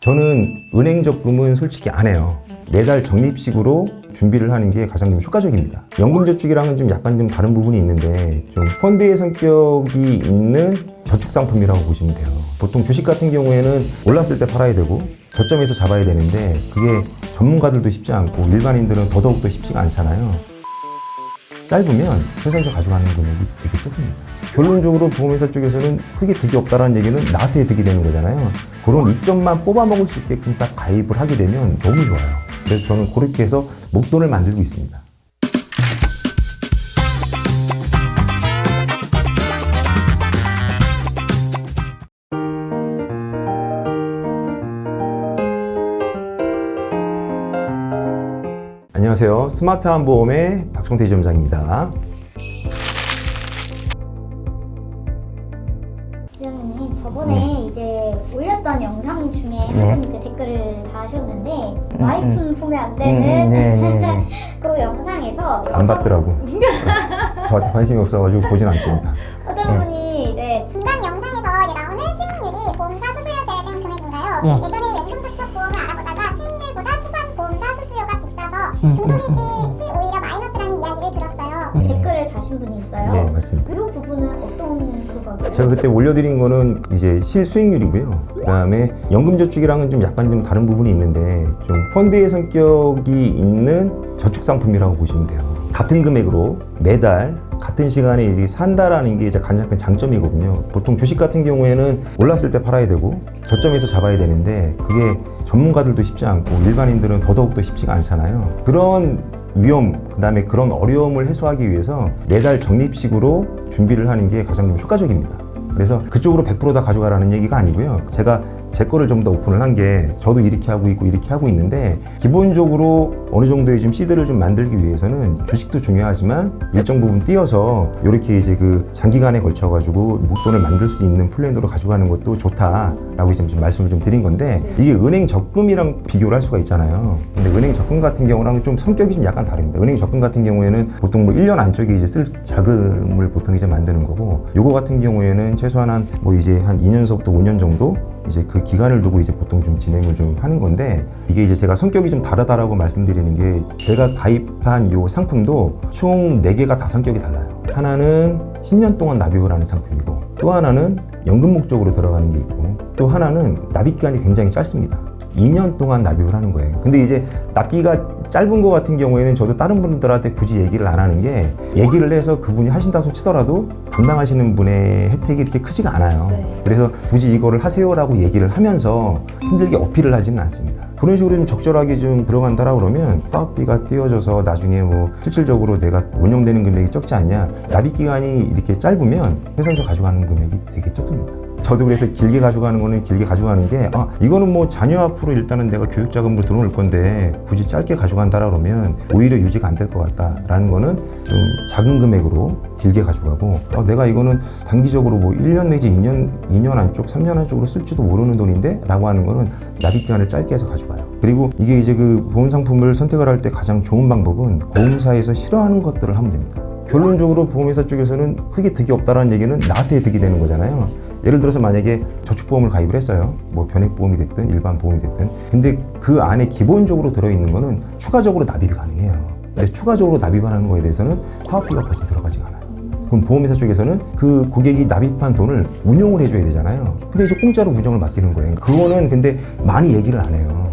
저는 은행 적금은 솔직히 안 해요. 매달 적립식으로 준비를 하는 게 가장 좀 효과적입니다. 연금저축이랑은 좀 약간 좀 다른 부분이 있는데 좀 펀드의 성격이 있는 저축상품이라고 보시면 돼요. 보통 주식 같은 경우에는 올랐을 때 팔아야 되고 저점에서 잡아야 되는데 그게 전문가들도 쉽지 않고 일반인들은 더더욱더 쉽지가 않잖아요. 짧으면 회사에서 가져가는 금액이 되게 적습니다. 결론적으로 보험회사 쪽에서는 크게 득이 없다는 얘기는 나한테 득이 되는 거잖아요. 그런 이점만 뽑아먹을 수 있게끔 딱 가입을 하게 되면 너무 좋아요. 그래서 저는 그렇게 해서 목돈을 만들고 있습니다. 안녕하세요. 스마트한 보험의 박종태 지점장입니다. 지점장님, 저번에 이제 올렸던 영상 중에 그 댓글을 다하셨는데 와이프는 보면 안 되는 그 영상에서 안 봤더라고. 저한테 관심이 없어가지고 보진 않습니다. 어떤 분이 이제 중간 영상에서 나오는 수익률이 보험사 수수료제에 대한 금액인가요? 예전에 연금저축 보험을 알아보다가 수익률보다 초반 보험사 수수료가 비싸서 중도해지 시 오히려 마이너스라는 이야기를 들었어요. 댓글을 다신 분이 있어요. 네, 맞습니다. 그 부분은 어떤 그거예요? 제가 그때 올려드린 거는 이제 실수익률이고요. 그 다음에 연금저축이랑은 좀 약간 좀 다른 부분이 있는데 좀 펀드의 성격이 있는 저축상품이라고 보시면 돼요. 같은 금액으로 매달 같은 시간에 이제 산다라는 게 이제 가장 큰 장점이거든요. 보통 주식 같은 경우에는 올랐을 때 팔아야 되고 저점에서 잡아야 되는데 그게 전문가들도 쉽지 않고 일반인들은 더더욱더 쉽지가 않잖아요. 그런 위험, 그 다음에 그런 어려움을 해소하기 위해서 매달 적립식으로 준비를 하는 게 가장 좀 효과적입니다. 그래서 그쪽으로 100% 다 가져가라는 얘기가 아니고요. 제가 제 거를 좀 더 오픈을 한 게 저도 이렇게 하고 있고 이렇게 하고 있는데 기본적으로 어느 정도의 좀 시드를 좀 만들기 위해서는 주식도 중요하지만 일정 부분 띄어서 이렇게 이제 그 장기간에 걸쳐 가지고 목돈을 만들 수 있는 플랜으로 가져가는 것도 좋다라고 이제 좀 말씀을 좀 드린 건데 이게 은행 적금이랑 비교를 할 수가 있잖아요. 근데 은행 적금 같은 경우랑 좀 성격이 좀 약간 다릅니다. 은행 적금 같은 경우에는 보통 뭐 1년 안쪽에 이제 쓸 자금을 보통 이제 만드는 거고 요거 같은 경우에는 최소한 한 뭐 이제 한 2년서부터 5년 정도 이제 그 기간을 두고 이제 보통 좀 진행을 좀 하는 건데 이게 이제 제가 성격이 좀 다르다라고 말씀드리는 게 제가 가입한 이 상품도 총 4개가 다 성격이 달라요. 하나는 10년 동안 납입을 하는 상품이고 또 하나는 연금 목적으로 들어가는 게 있고 또 하나는 납입 기간이 굉장히 짧습니다. 2년 동안 납입을 하는 거예요. 근데 이제 납기가 짧은 거 같은 경우에는 저도 다른 분들한테 굳이 얘기를 안 하는 게 얘기를 해서 그분이 하신다 손 치더라도 담당하시는 분의 혜택이 이렇게 크지가 않아요. 그래서 굳이 이거를 하세요라고 얘기를 하면서 힘들게 어필을 하지는 않습니다. 그런 식으로 좀 적절하게 좀 들어간다라 그러면 사업비가 띄어져서 나중에 뭐 실질적으로 내가 운영되는 금액이 적지 않냐. 납입 기간이 이렇게 짧으면 회사에서 가져가는 금액이 되게 적습니다. 저도 그래서 길게 가져가는 거는 길게 가져가는 게 이거는 뭐 자녀 앞으로 일단은 내가 교육자금으로 들어올 건데 굳이 짧게 가져간다라 그러면 오히려 유지가 안 될 것 같다라는 거는 좀 작은 금액으로 길게 가져가고 내가 이거는 단기적으로 뭐 1년 내지 2년 안쪽, 3년 안쪽으로 쓸지도 모르는 돈인데 라고 하는 거는 납입 기간을 짧게 해서 가져가요. 그리고 이게 이제 그 보험 상품을 선택을 할 때 가장 좋은 방법은 보험사에서 싫어하는 것들을 하면 됩니다. 결론적으로 보험회사 쪽에서는 크게 득이 없다는 얘기는 나한테 득이 되는 거잖아요. 예를 들어서 만약에 저축보험을 가입을 했어요. 뭐 변액보험이 됐든 일반 보험이 됐든. 근데 그 안에 기본적으로 들어있는 거는 추가적으로 납입이 가능해요. 근데 추가적으로 납입하는 거에 대해서는 사업비가 거의 들어가지 않아요. 그럼 보험회사 쪽에서는 그 고객이 납입한 돈을 운용을 해줘야 되잖아요. 근데 이제 공짜로 운영을 맡기는 거예요. 그거는 근데 많이 얘기를 안 해요.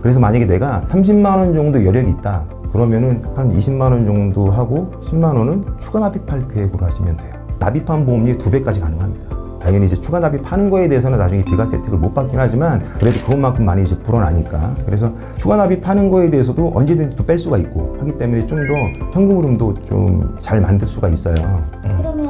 그래서 만약에 내가 30만 원 정도 여력이 있다. 그러면은 한 20만 원 정도 하고 10만 원은 추가 납입할 계획으로 하시면 돼요. 납입한 보험료의 2배까지 가능합니다. 당연히 이제 추가 납입하는 거에 대해서는 나중에 비과세 혜택을 못 받긴 하지만 그래도 그것만큼 많이 이제 불어나니까 그래서 추가 납입하는 거에 대해서도 언제든지 또 뺄 수가 있고 하기 때문에 좀 더 현금 흐름도 좀 잘 만들 수가 있어요. 그러면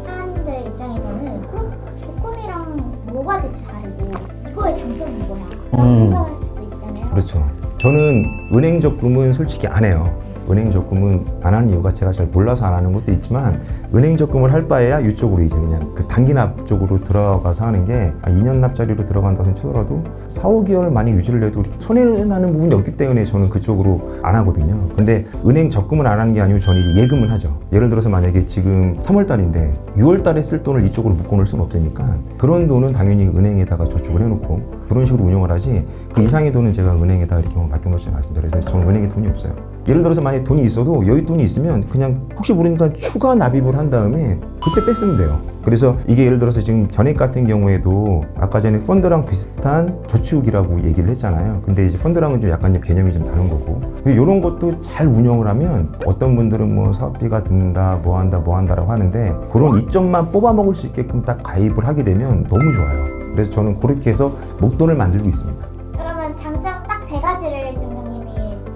사람들 입장에서는 그럼 적금이랑 뭐가 대체 다르고 이거의 장점은 뭐야? 라고 생각을 할 수도 있잖아요. 그렇죠. 저는 은행 적금은 솔직히 안 해요. 은행 적금은 안 하는 이유가 제가 잘 몰라서 안 하는 것도 있지만 은행 적금을 할 바에야 이쪽으로 이제 그냥 그 단기납 쪽으로 들어가서 하는 게 2년 납자리로 들어간다고 치더라도 4, 5개월 많이 유지를 해도 이렇게 손해나는 부분이 없기 때문에 저는 그쪽으로 안 하거든요. 근데 은행 적금을 안 하는 게 아니고 저는 이제 예금을 하죠. 예를 들어서 만약에 지금 3월 달인데 6월 달에 쓸 돈을 이쪽으로 묶어놓을 수는 없으니까 그런 돈은 당연히 은행에다가 저축을 해놓고 그런 식으로 운영을 하지 그 이상의 돈은 제가 은행에다 이렇게 맡겨놓지 않습니다. 그래서 저는 은행에 돈이 없어요. 예를 들어서 만약에 돈이 있어도 여기 돈이 있으면 그냥 혹시 모르니까 추가 납입을 한 다음에 그때 뺐으면 돼요. 그래서 이게 예를 들어서 지금 전액 같은 경우에도 아까 전에 펀드랑 비슷한 저축이라고 얘기를 했잖아요. 근데 이제 펀드랑은 좀 약간 개념이 좀 다른 거고 이런 것도 잘 운영을 하면 어떤 분들은 뭐 사업비가 든다 뭐 한다라고 하는데 그런 이점만 뽑아 먹을 수 있게끔 딱 가입을 하게 되면 너무 좋아요. 그래서 저는 그렇게 해서 목돈을 만들고 있습니다. 그러면 장점 딱 세 가지를 증명님이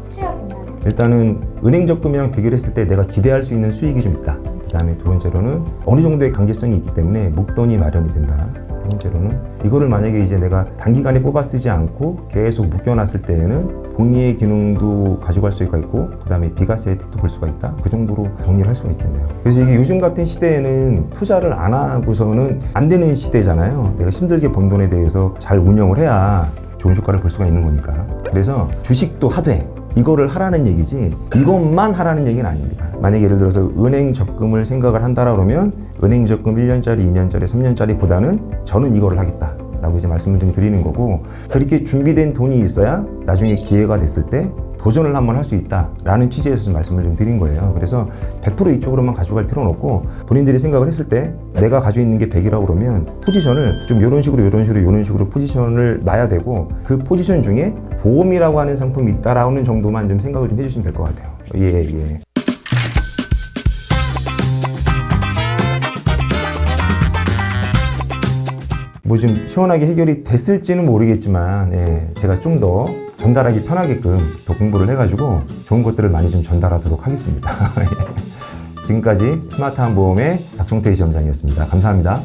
추려준다면? 일단은 은행 적금이랑 비교했을 때 내가 기대할 수 있는 수익이 좀 있다. 그다음에 두 번째로는 어느 정도의 강제성이 있기 때문에 목돈이 마련이 된다. 세 번째로는 이거를 만약에 이제 내가 단기간에 뽑아 쓰지 않고 계속 묶여놨을 때에는 복리의 기능도 가져갈 수가 있고 그다음에 비과세 혜택도 볼 수가 있다. 그 정도로 정리를 할 수가 있겠네요. 그래서 이게 요즘 같은 시대에는 투자를 안 하고서는 안 되는 시대잖아요. 내가 힘들게 번 돈에 대해서 잘 운영을 해야 좋은 효과를 볼 수가 있는 거니까. 그래서 주식도 하되 이거를 하라는 얘기지 이것만 하라는 얘기는 아닙니다. 만약에 예를 들어서 은행 적금을 생각을 한다라 그러면 은행 적금 1년짜리, 2년짜리, 3년짜리 보다는 저는 이거를 하겠다 라고 이제 말씀을 좀 드리는 거고 그렇게 준비된 돈이 있어야 나중에 기회가 됐을 때 도전을 한번 할 수 있다라는 취지에서 좀 말씀을 좀 드린 거예요. 그래서 100% 이쪽으로만 가져갈 필요는 없고 본인들이 생각을 했을 때 내가 가지고 있는 게 100이라고 그러면 포지션을 좀 이런 식으로 포지션을 놔야 되고 그 포지션 중에 보험이라고 하는 상품이 있다라는 정도만 좀 생각을 좀 해주시면 될 것 같아요. 예. 뭐 좀 시원하게 해결이 됐을지는 모르겠지만 제가 좀 더 전달하기 편하게끔 더 공부를 해가지고 좋은 것들을 많이 좀 전달하도록 하겠습니다. 지금까지 스마트한 보험의 박종태 지점장이었습니다. 감사합니다.